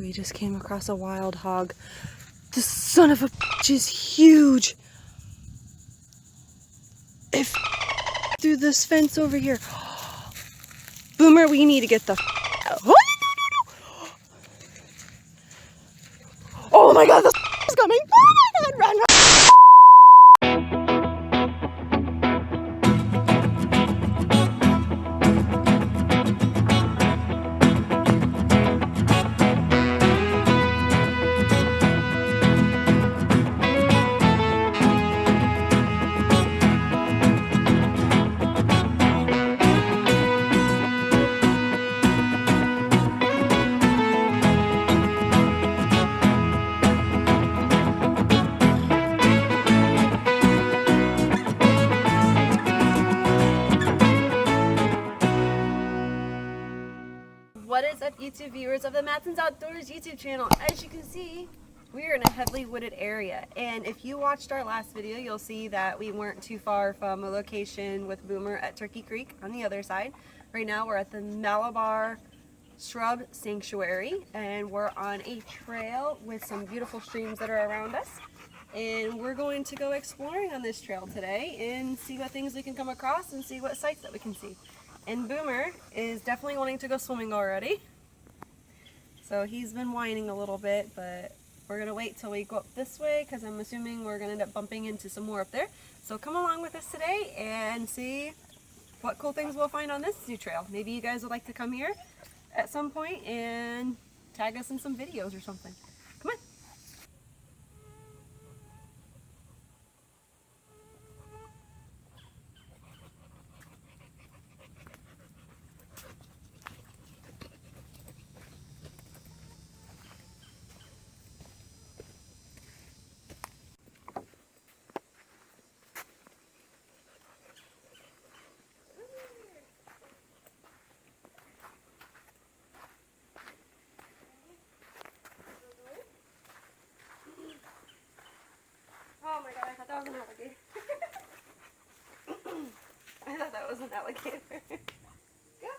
We just came across a wild hog. This son of a bitch is huge. It through this fence over here. Boomer, we need to get the out. Oh, no. Oh my god, the is coming. Oh my god, run, run. What is up, YouTube viewers of the Matsons.Outdoors YouTube channel? As you can see, we are in a heavily wooded area, and if you watched our last video, you'll see that we weren't too far from a location with Boomer at Turkey Creek on the other side. Right now we're at the Malabar Shrub Sanctuary, and we're on a trail with some beautiful streams that are around us, and we're going to go exploring on this trail today and see what things we can come across and see what sights that we can see. And Boomer is definitely wanting to go swimming already. So he's been whining a little bit, but we're going to wait till we go up this way because I'm assuming we're going to end up bumping into some more up there. So come along with us today and see what cool things we'll find on this new trail. Maybe you guys would like to come here at some point and tag us in some videos or something. Come on. Oh my god, I thought that was an alligator. I thought that was an alligator. Yeah.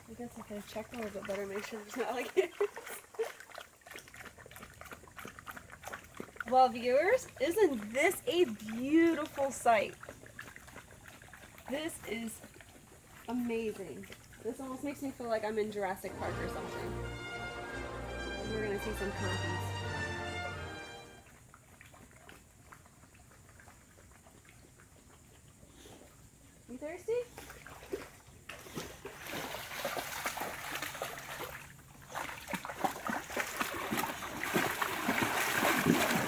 I guess if I check a little bit better, make sure there's no alligators. Well, viewers, isn't this a beautiful sight? This is amazing. This almost makes me feel like I'm in Jurassic Park or something. We're gonna see some conkies. You thirsty?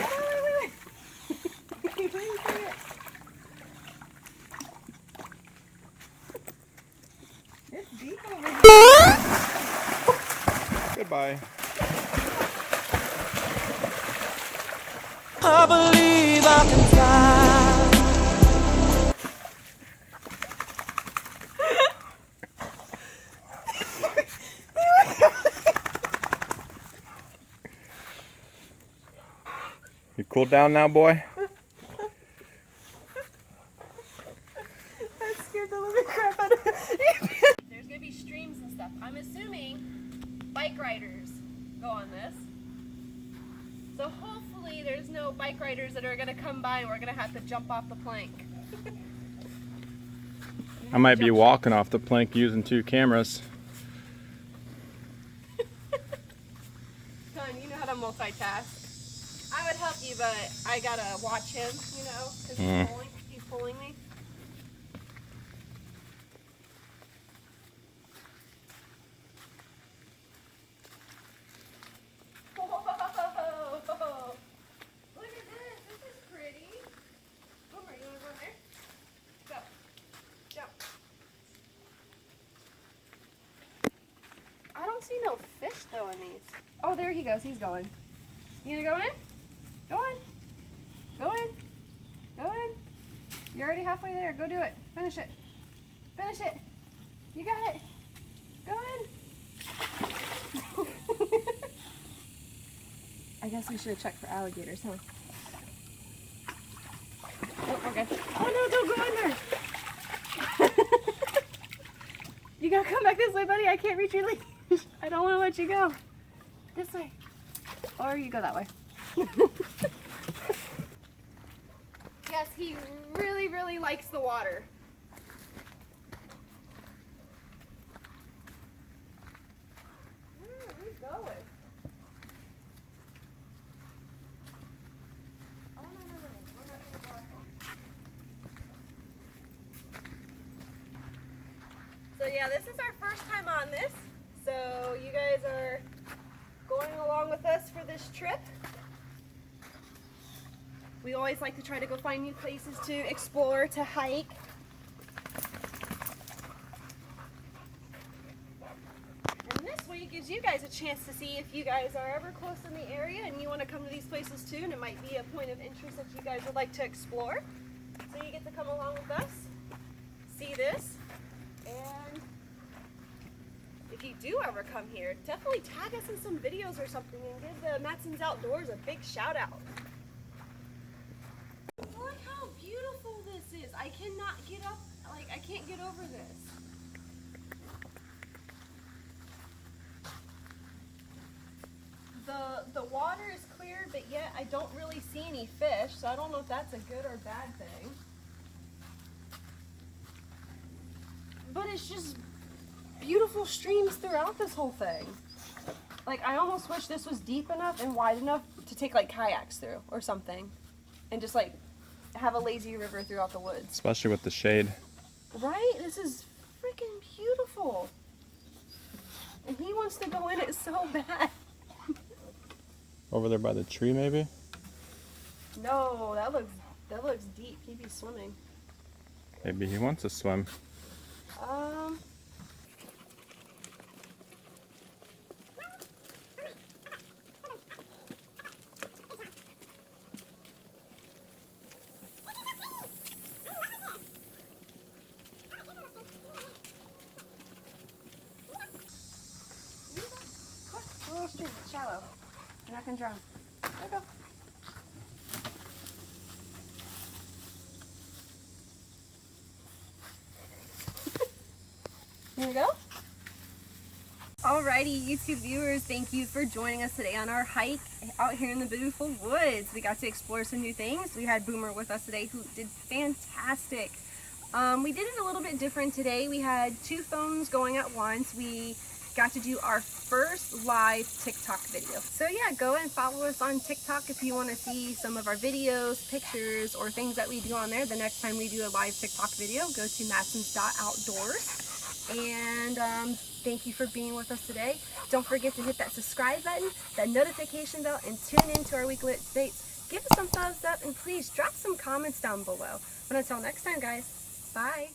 Oh, wait. Wait for it. It's deep over here. Goodbye. I believe I can fly. You cooled down now, boy? That scared the living crap out of me. There's gonna be streams and stuff. I'm assuming bike riders go on this. So hopefully there's no bike riders that are gonna come by and we're gonna have to jump off the plank. I might be walking off the plank using 2 cameras. Son, you know how to multitask. I would help you, but I gotta watch him, you know, because he's pulling me. See no fish though in these. Oh, there he goes. He's going. You gonna go in? Go in. Go in. Go in. You're already halfway there. Go do it. Finish it. Finish it. You got it. Go in. I guess we should have checked for alligators, huh? Oh, okay. Oh no, don't go in there. You gotta come back this way, buddy. I can't reach your leash. I don't want to let you go. This way. Or you go that way. Yes, he really, really likes the water. Where are we going? Oh, no. We're not gonna go out there. So yeah, this is our first time on this. So you guys are going along with us for this trip. We always like to try to go find new places to explore, to hike. And this way it gives you guys a chance to see if you guys are ever close in the area and you want to come to these places too, and it might be a point of interest that you guys would like to explore. So you get to come along with us, see this, and if you do ever come here, definitely tag us in some videos or something and give the Matsons.Outdoors a big shout out. Look how beautiful this is. I cannot get up, like I can't get over this. The water is clear, but yet I don't really see any fish, so I don't know if that's a good or bad thing. But it's just beautiful streams throughout this whole thing. Like I almost wish this was deep enough and wide enough to take like kayaks through or something, and just like have a lazy river throughout the woods. Especially with the shade. Right? This is freaking beautiful. And he wants to go in it so bad. Over there by the tree, maybe? No, that looks deep. He'd be swimming. Maybe he wants to swim. It's a little stream, it's shallow. You're not gonna drown. There you go. Here we go. Alrighty, YouTube viewers, thank you for joining us today on our hike out here in the beautiful woods. We got to explore some new things. We had Boomer with us today who did fantastic. We did it a little bit different today. We had two phones going at once. We got to do our first live TikTok video. So yeah, go and follow us on TikTok if you want to see some of our videos, pictures, or things that we do on there. The next time we do a live TikTok video, go to Matsons.Outdoors. And thank you for being with us today. Don't forget to hit that subscribe button, that notification bell, and tune in to our weekly updates. Give us some thumbs up and please drop some comments down below. But until next time, guys, bye.